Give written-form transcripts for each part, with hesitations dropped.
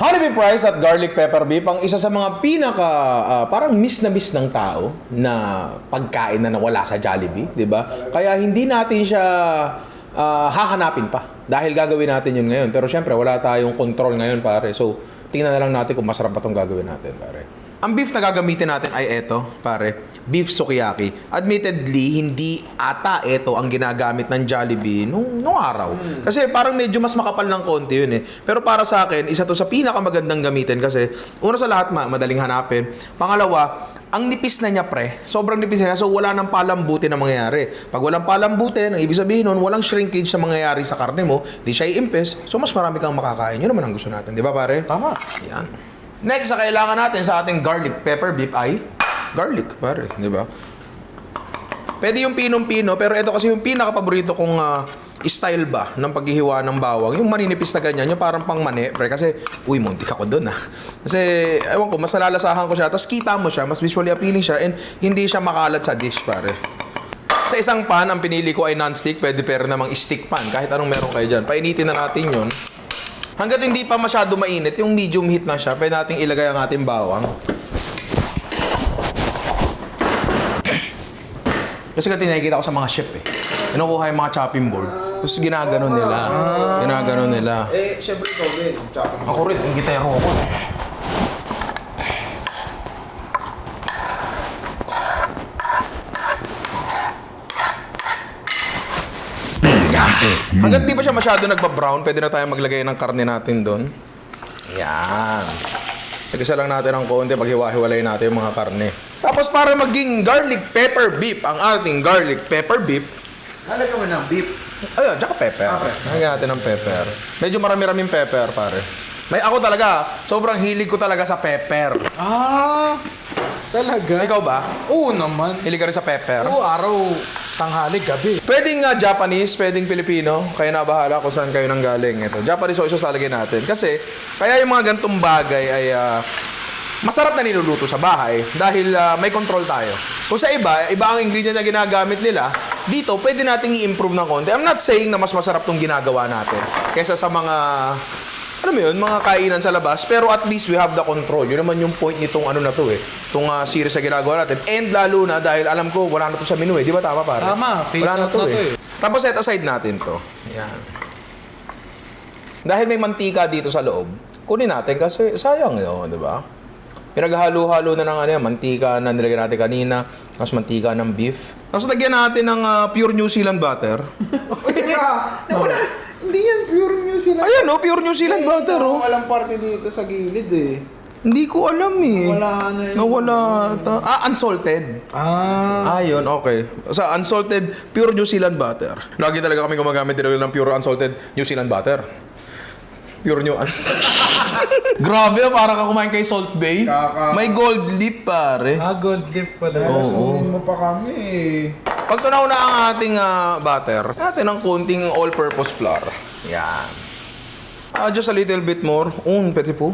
Honey beef rice at garlic pepper beef ang isa sa mga pinaka parang miss ng tao na pagkain na nawala sa Jollibee, 'di ba? Kaya hindi natin siya hahanapin pa dahil gagawin natin 'yun ngayon. Pero syempre wala tayong control ngayon, pare. So, tingnan na lang natin kung masarap ba 'tong gagawin natin, pare. Ang beef na gagamitin natin ay eto, pare. Beef sukiyaki. Admittedly, hindi ata ito ang ginagamit ng Jollibee nung araw. Kasi parang medyo mas makapal ng konti yun eh. Pero para sa akin, isa to sa pinakamagandang gamitin kasi una sa lahat, madaling hanapin. Pangalawa, ang nipis na niya, pre. Sobrang nipis na niya. So, wala nang palambuti na mangyayari. Pag walang palambuti, ang ibig sabihin nun, walang shrinkage na mangyayari sa karne mo. Di siya i-impes. So, mas marami kang makakain. Yun naman ang gusto natin. Di ba, pare? Tama. Yan. Next, sa kailangan natin sa ating garlic pepper beef ay garlic, pare, di ba? Pwede yung pinong-pino, pero ito kasi yung pinaka-paborito kong style ba ng paghihiwa ng bawang. Yung maninipis na ganyan, yung parang pang mani, pre. Kasi, uy, muntik ako dun Kasi, ewan ko, mas nalalasahan ko siya. Tapos kita mo siya, mas visually appealing siya, and hindi siya makalat sa dish, pare. Sa isang pan, ang pinili ko ay non-stick. Pwede pero namang stick pan. Kahit anong meron kayo dyan. Painitin na natin yun. Hanggat hindi pa masyado mainit, yung medium heat lang siya, pwede nating ilagay ang ating bawang. Kasi nakikita ko sa mga chef eh. Kinukuha yung mga chopping board. Tapos ginaganon nila. Ginaganon nila. Eh, syempre ikaw din. Chopping board. Ako rin, ang gitero ako. Hanggat di pa siya masyado nagpa-brown, pwede na tayo maglagay ng karne natin doon. Yan. Nagisa lang natin ng konti pag hiwa-hiwalay natin yung mga karne. Tapos para maging garlic pepper beef, ang ating garlic pepper beef, Lalagyan mo ng beef. ayun, tsaka pepper. Lagyan natin ng pepper. Medyo marami-raming pepper, pare. May ako talaga, sobrang hilig ko talaga sa pepper. Talaga? Ikaw ba? Oo naman. Hilig ka rin sa pepper? Oo, araw, tanghali, gabi. Pwedeng Japanese, pwedeng Pilipino. Kaya na bahala kung saan kayo nanggaling. Ito, Japanese soy sauce lalagyan natin. Kasi, kaya yung mga gantong bagay ay masarap na niluluto sa bahay dahil may control tayo. Kung sa iba ang ingredient na ginagamit nila, dito, pwede nating i-improve ng konti. I'm not saying na mas masarap tong ginagawa natin kaysa sa mga ano mo yun, mga kainan sa labas, pero at least we have the control. Yun naman yung point nitong ano na to eh, itong series na ginagawa natin. And lalo na dahil alam ko, wala na to sa menu eh. Di ba tama, pare? Tama, face wala out na to eh. Tapos set aside natin to. Yan. Dahil may mantika dito sa loob, kunin natin kasi sayang yun, di ba? Pinaghalo-halo na ng ano yan, mantika na nilagyan natin kanina, tapos mantika ng beef. Tapos lagyan natin ng pure New Zealand butter. Hindi yan, pure New Zealand. Ayan oh, pure New Zealand butter oh. Walang parte dito sa gilid eh. Hindi ko alam eh. Wala na yun. Nawala ata. Unsalted. Yun, okay. Sa unsalted, pure New Zealand butter. Lagi talaga kami gumagamit din ng pure unsalted New Zealand butter. Pure New Grabe, para ka kumain kay Salt Bay. May gold leaf, pare. Gold leaf pala. Lasunin mo pa kami eh. Pag tunaw na ang ating butter, natin ng konting all-purpose flour. Yan. Just a little bit more. Pwede po.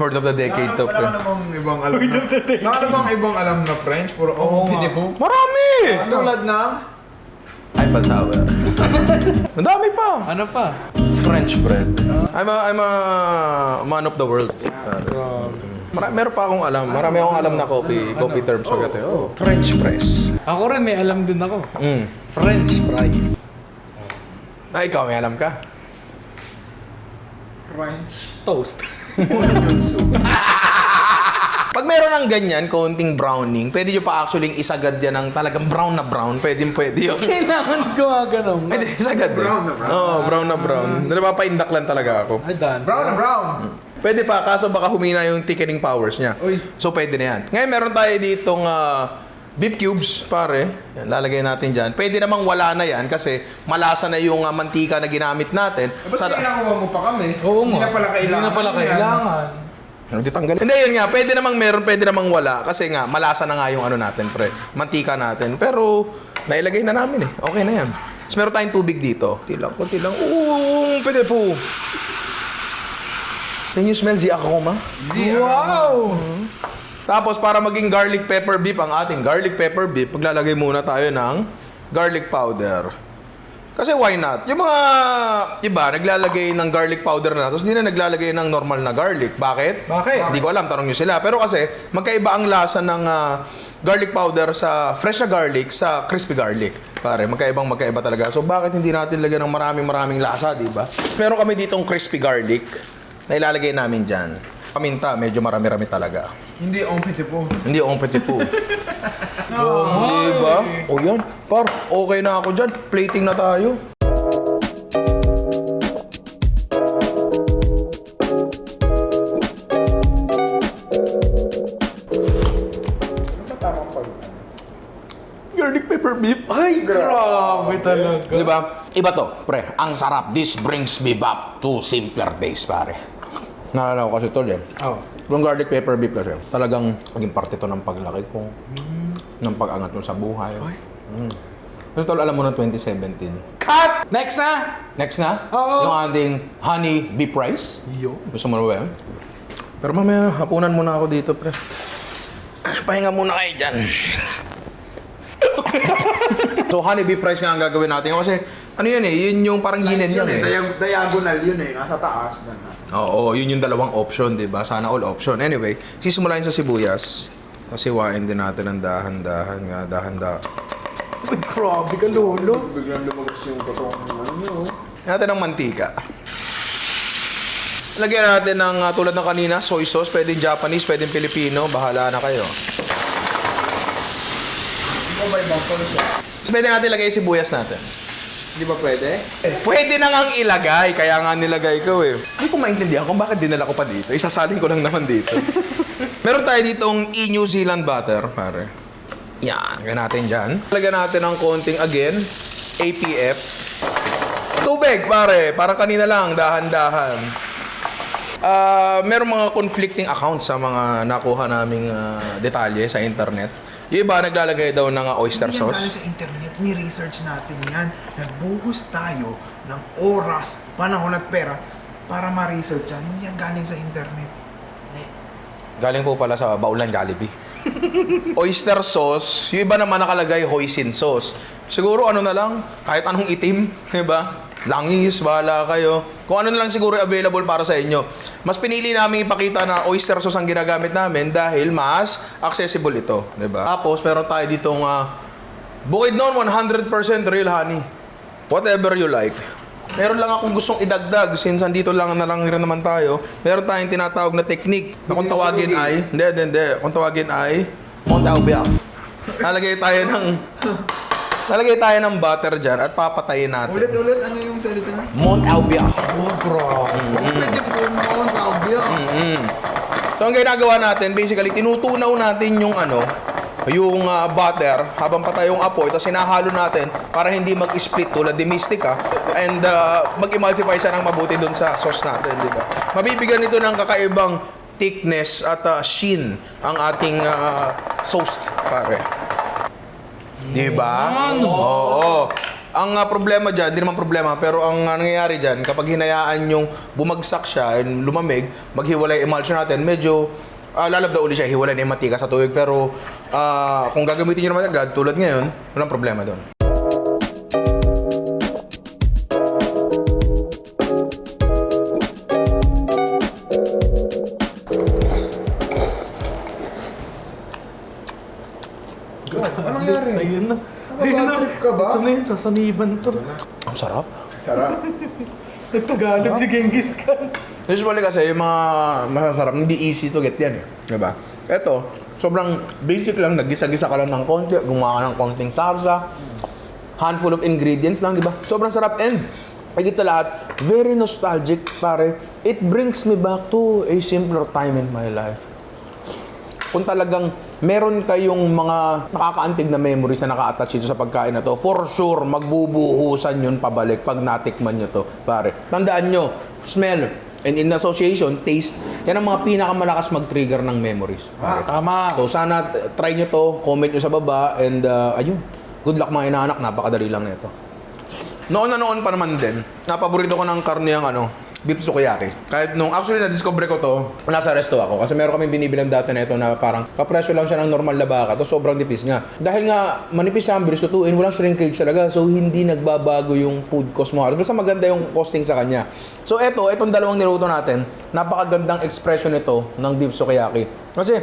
Word of the decade to, Wala pre. ka namang ibang alam na. Wala ka namang ibang alam na French. Puro, pwede po. Marami! Tulad ng... Eiffel Tower. Madami pa. Ano pa? French bread. I'm a man of the world. Meron pa akong alam. Marami akong alam na coffee terms agad eh. Oh, French press. Ako rin, may alam din ako. French fries. Ikaw may alam ka? French. Toast. Pag meron ng ganyan, konting browning, pwede nyo pa actually isagad yan ng talagang brown na brown. Pwede yun. Kailangan ko ganun. Pwede isagad Brown na brown. Oo, brown na brown. Napapaindak lang talaga ako. Ay, dance. Brown na brown. Pwede pa, kaso baka humina yung thickening powers niya. Uy. So, pwede na yan. Ngayon, meron tayo ditong beef cubes, pare. Yan, lalagay natin dyan. Pwede namang wala na yan kasi malasa na yung mantika na ginamit natin. Ba't kailangan mo pa kami? Oo Hindi nga. na pala kailangan. Hindi na pala yan. kailangan. Hindi tanggalin. Hindi, yun nga. Pwede namang meron, pwede namang wala. Kasi nga, malasa na nga yung ano natin, pre. Mantika natin. Pero, nailagay na namin eh. Okay na yan. Tapos meron tayong tubig dito. Kunti lang. Pwede po. Can you smell the akoma? Wow! Tapos, para maging garlic pepper beef, ang ating garlic pepper beef, paglalagay muna tayo ng garlic powder. Kasi why not? Yung mga iba, naglalagay ng garlic powder na, tapos hindi na naglalagay ng normal na garlic. Bakit? Bakit? Hindi ko alam, tanong nyo sila. Pero kasi, magkaiba ang lasa ng garlic powder sa fresh na garlic sa crispy garlic. Pare, magkaiba talaga. So, bakit hindi natin lagyan ng maraming lasa, di ba? Meron kami ditong crispy garlic na ilalagay namin dyan. Paminta, medyo marami-rami talaga. Hindi ang petit po. Hindi ako petit po. Di ba? O yan, par, okay na ako dyan. Plating na tayo. Garlic pepper beef. Ay, grabe talaga. Di ba? Iba to, pre. Ang sarap. This brings me back to simpler days, pare. Naalala ko kasi tol yan. Oh. Yung garlic pepper beef kasi, talagang naging parte to ng paglaki ko. Ng pag-angat ko sa buhay. Kasi tol, alam mo na 2017. Cut! Next na! Next na, Oo. yung ating honey beef rice. Yo. Gusto mo na ba yan? Pero mamaya, hapunan muna ako dito, pre. Pahinga muna kayo dyan. So, honey beef rice nga ang gagawin natin. Kasi, ano yun eh, yun yung parang yun yan eh. Diagonal yun eh, nasa taas. Oo, yun yung dalawang option, di ba? Sana all option. Anyway, sisimulahin sa sibuyas. Pasiwain din natin ng dahan-dahan nga, dahan-dahan. Ay, grabe ka, lolo. Biglang lumabas yung katawan nyo. Natin ng mantika. Lagyan natin ng tulad ng kanina, soy sauce. Pwedeng Japanese, pwedeng Filipino. Bahala na kayo. So, pwede natin ilagay yung sibuyas natin. Di ba pwede? Pwede na ngang ilagay, kaya nga nilagay ko eh. Hindi ko maintindihan kung bakit dinala ko pa dito. Isasalin ko lang naman dito. Meron tayo ditong New Zealand butter, pare. Yan, lagyan natin dyan. Lagyan natin ng konting, again, APF. Tubig, pare. Parang kanina lang, dahan-dahan. Meron mga conflicting accounts sa mga nakuha naming detalye sa internet. Yung iba, naglalagay daw ng oyster Hindi yan galing sauce. sa internet, ni-research natin yan. Nagbuhos tayo ng oras, panahon at pera para ma-research yan. Hindi yan galing sa internet. Hindi. Galing po pala sa Baulan Jollibee. Oyster sauce, yung iba naman nakalagay hoisin sauce. Siguro ano na lang, kahit anong itim, di ba? Langis, bahala kayo. Kung ano na lang siguro available para sa inyo. Mas pinili namin ipakita na oyster sauce ang ginagamit namin dahil mas accessible ito, di ba? Tapos meron tayo ditong bukid noon 100% real honey. Whatever you like. Meron lang akong gustong idagdag since andito lang rin naman tayo. Meron tayong tinatawag na technique na kung tawagin ay, hindi. Kung tawagin ay Mont Aubiac. Lalagay tayo ng butter dyan at papatayin natin. Ulit, ano yung salita? Mont Aubiac. Oh, bro. Pwede po mo, kaubyo. So ang ginagawa natin, basically, tinutunaw natin yung butter habang patay yung apoy, tapos hinahalo natin para hindi mag-split tulad ni Mystica and mag-emulsify siya ng mabuti dun sa sauce natin, di ba? Mabibigyan ito ng kakaibang thickness at sheen ang ating sauce, pare. Di ba? Oo. Ang problema dyan, hindi naman problema, pero ang nangyayari dyan, kapag hinayaan yung bumagsak siya and lumamig, maghiwalay emulsion natin, medyo lalabda uli siya, hiwalay na yung matika sa tuwig. Pero kung gagamitin nyo naman agad, tulad ngayon, walang problema doon. Anong nangyari? Ayun na. Trip ka ba? Ito na yun, sasaniban to. Ang sarap. Sarap. Nagtagalog si Genghis Khan. Usually kasi yung mga masasarap, hindi easy to get yan eh. Diba? Ito, sobrang basic lang, naggisa-gisa ka lang ng konti, gumawa ka ng konting sarsa, handful of ingredients lang, diba? Sobrang sarap and higit sa lahat, very nostalgic, pare. It brings me back to a simpler time in my life. Kung talagang meron kayong mga nakakaantig na memories na naka-attach ito sa pagkain na to, for sure, magbubuhusan yun pabalik pag natikman nyo to, pare. Tandaan nyo, smell, and in association, taste, yan ang mga pinakamalakas mag-trigger ng memories. Pare. Tama. So sana try nyo to, comment nyo sa baba, and ayun, good luck mga inaanak, napakadali lang nito. Noon na noon pa naman din, napaborito ko ng karne ang beef sukiyaki. Kahit nung actually na-discover ko to, nasa resto ako. Kasi meron kami binibilang dati na ito na parang kapresyo lang siya ng normal na baka. To sobrang nipis nga. Dahil nga manipis siya, bilis lutuin, walang shrinkage talaga. So hindi nagbabago yung food cost mo. Basta maganda yung costing sa kanya. So itong dalawang niluto natin, napakagandang expression nito ng beef sukiyaki. Kasi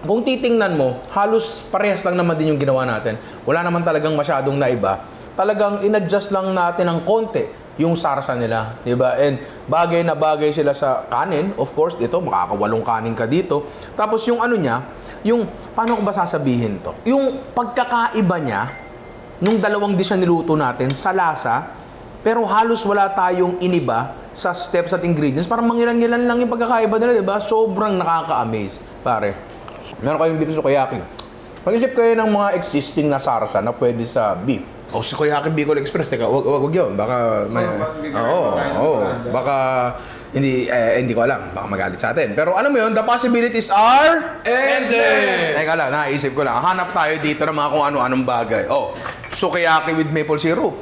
kung titingnan mo, halos parehas lang naman din yung ginawa natin. Wala naman talagang masyadong naiba. Talagang in-adjust lang natin ng konti yung sarsa nila, di ba? And bagay na bagay sila sa kanin. Of course, dito, makakawalong kanin ka dito. Tapos yung ano niya, yung, paano ko ba sasabihin to? Yung pagkakaiba niya, nung dalawang dish na niluto natin, sa lasa, pero halos wala tayong iniba sa steps at ingredients. Parang mangilan-ngilan lang yung pagkakaiba nila, di ba? Sobrang nakaka-amaze, pare. Meron kayong beef sukiyaki. Pag-isip kayo ng mga existing na sarsa na pwede sa beef. O, sukiyaki Bicol Express. Teka, wag yun. Baka may... Baka hindi ko alam. Baka magalit sa atin. Pero alam mo yun, the possibilities are... Endless! Teka lang, naisip ko lang. Hanap tayo dito ng mga kung ano-anong bagay. Oh, sukiyaki with maple syrup.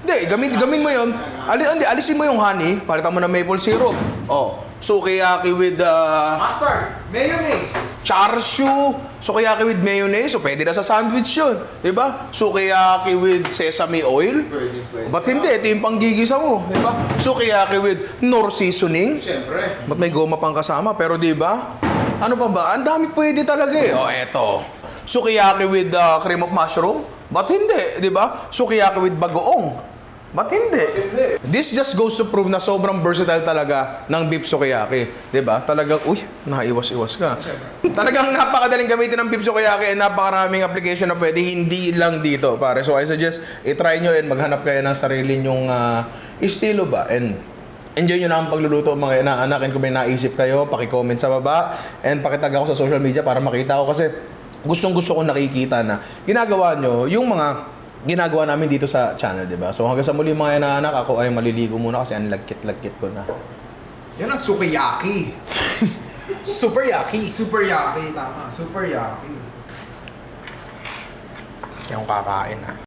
Hindi, gamin mo yun. Alisin mo yung honey, palitan mo ng maple syrup. Oh, sukiyaki with Mustard, mayonnaise. char siu, sukiyaki with mayonnaise, so pwede na sa sandwich yun. Diba? Sukiyaki with sesame oil. Pwede. Ba't hindi? Ito yung panggigisa mo. Diba? Sukiyaki with nor seasoning. Siyempre. Ba't may goma pang kasama? Pero diba? Ano pa ba? Ang dami pwede talaga eh. Oh, eto. Sukiyaki with cream of mushroom. Ba't hindi? Diba? Sukiyaki with bagoong. Ba't hindi? This just goes to prove na sobrang versatile talaga ng beef sukiyaki. Diba? Talagang, uy, naiwas-iwas ka. Talagang napakadaling gamitin ng beef sukiyaki and napakaraming application na pwede, hindi lang dito, pare. So I suggest, i-try nyo and maghanap kayo ng sarili nyong estilo ba. And enjoy nyo na ang pagluluto mga inaanak. And kung may naisip kayo, paki-comment sa baba and pakitag ako sa social media para makita ko kasi gustong-gusto ko nakikita na ginagawa nyo yung mga ginagawa namin dito sa channel, di ba? So hanggang sa muli mga inaanak, ako ay maliligo muna kasi ang lagkit-lagkit ko na. Yan ang sukiyaki. Super yucky. Super yaki, tama. Super yaki. Kaya akong kakain ha.